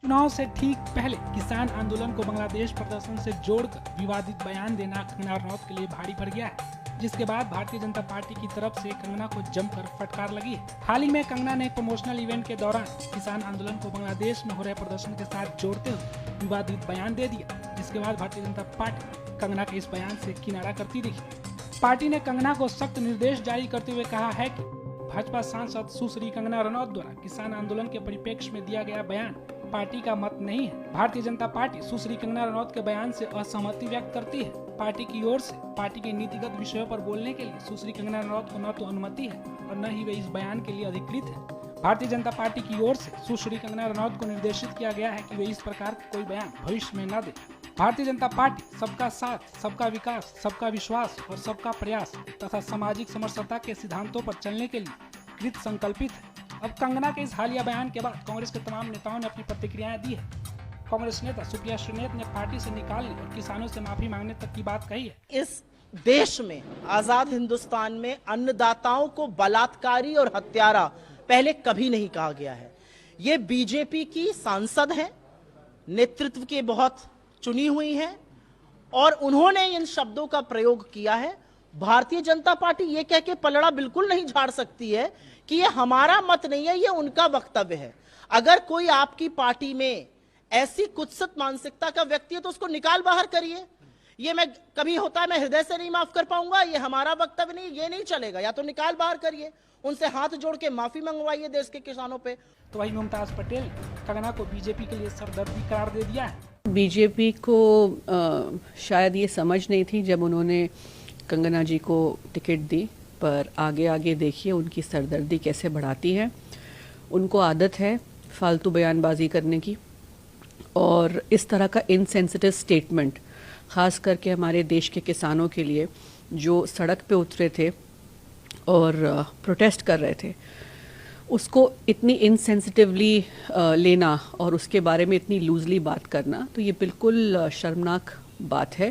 चुनाव से ठीक पहले किसान आंदोलन को बांग्लादेश प्रदर्शन से जोड़कर विवादित बयान देना कंगना रनौत के लिए भारी पड़ गया है, जिसके बाद भारतीय जनता पार्टी की तरफ से कंगना को जमकर फटकार लगी है। हाल ही में कंगना ने एक प्रमोशनल इवेंट के दौरान किसान आंदोलन को बांग्लादेश में हो रहे प्रदर्शन के साथ जोड़ते हुए विवादित बयान दे दिया, जिसके बाद भारतीय जनता पार्टी कंगना के इस बयान से किनारा करती दिखी। पार्टी ने कंगना को सख्त निर्देश जारी करते हुए कहा है कि भाजपा सांसद सुश्री कंगना रनौत द्वारा किसान आंदोलन के परिप्रेक्ष्य में दिया गया बयान पार्टी का मत नहीं है। भारतीय जनता पार्टी सुश्री कंगना रनौत के बयान से असहमति व्यक्त करती है। पार्टी की ओर से पार्टी के नीतिगत विषयों पर बोलने के लिए सुश्री कंगना रनौत को न तो अनुमति है और न ही वे इस बयान के लिए अधिकृत है। भारतीय जनता पार्टी की ओर से सुश्री कंगना रनौत को निर्देशित किया गया है कि वे इस प्रकार का कोई बयान भविष्य में न दे। भारतीय जनता पार्टी सबका साथ, सबका विकास, सबका विश्वास और सबका प्रयास तथा सामाजिक समरसता के सिद्धांतों पर चलने के लिए कृत संकल्पित है। अब कंगना के इस हालिया बयान के बाद कांग्रेस के तमाम नेताओं ने अपनी प्रतिक्रियाएं दी है। कांग्रेस नेता सुप्रिया श्रीनेत ने पार्टी से निकालने और किसानों से माफी मांगने तक की बात कही है। इस देश में, आजाद हिंदुस्तान में अन्नदाताओं को बलात्कारी और हत्यारा पहले कभी नहीं कहा गया है। ये बीजेपी की सांसद हैं, नेतृत्व की बहुत चुनी हुई हैं और उन्होंने इन शब्दों का प्रयोग किया है। भारतीय जनता पार्टी ये कह के पलड़ा बिल्कुल नहीं झाड़ सकती है कि ये हमारा मत नहीं है, ये उनका वक्तव्य है। अगर कोई आपकी पार्टी में ऐसी कुत्सित मानसिकता का व्यक्ति है तो उसको निकाल बाहर करिए। ये मैं कभी होता है मैं हृदय से नहीं माफ कर पाऊंगा, ये हमारा वक्तव्य नहीं, ये नहीं चलेगा। या तो निकाल बाहर करिए, उनसे हाथ जोड़ के माफी मंगवाइए देश के किसानों पे। तो वही मुमताज पटेल कंगना को बीजेपी के लिए सरदर्दी करार दे दिया है। बीजेपी को शायद ये समझ नहीं थी जब उन्होंने कंगना जी को टिकट दी, पर आगे आगे देखिए उनकी सरदर्दी कैसे बढ़ाती है। उनको आदत है फालतू बयानबाजी करने की और इस तरह का इनसेंसिटिव स्टेटमेंट, ख़ास करके हमारे देश के किसानों के लिए जो सड़क पे उतरे थे और प्रोटेस्ट कर रहे थे, उसको इतनी इनसेंसिटिवली लेना और उसके बारे में इतनी लूजली बात करना, तो ये बिल्कुल शर्मनाक बात है।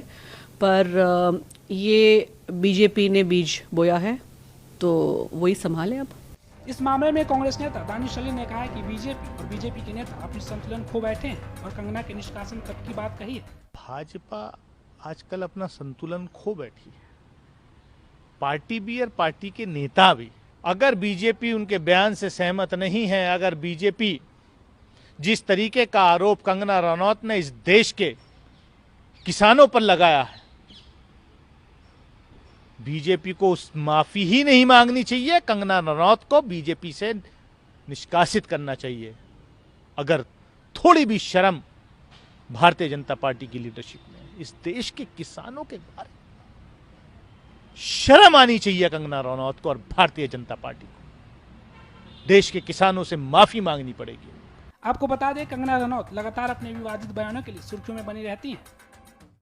पर ये बीजेपी ने बीज बोया है तो वही संभाले। अब इस मामले में कांग्रेस नेता दानिश अली ने कहा है कि बीजेपी और बीजेपी के नेता अपनी संतुलन खो बैठे हैं और कंगना के निष्कासन तक की बात कही है। भाजपा आजकल अपना संतुलन खो बैठी है, पार्टी भी और पार्टी के नेता भी। अगर बीजेपी उनके बयान से सहमत नहीं है, अगर बीजेपी जिस तरीके का आरोप कंगना रनौत ने इस देश के किसानों पर लगाया है, बीजेपी को उस माफी ही नहीं मांगनी चाहिए, कंगना रनौत को बीजेपी से निष्कासित करना चाहिए। अगर थोड़ी भी शर्म भारतीय जनता पार्टी की लीडरशिप में, इस देश के किसानों के बारे में शर्म आनी चाहिए कंगना रनौत को और भारतीय जनता पार्टी को। देश के किसानों से माफी मांगनी पड़ेगी। आपको बता दें, कंगना रनौत लगातार अपने विवादित बयानों के लिए सुर्खियों में बनी रहती हैं।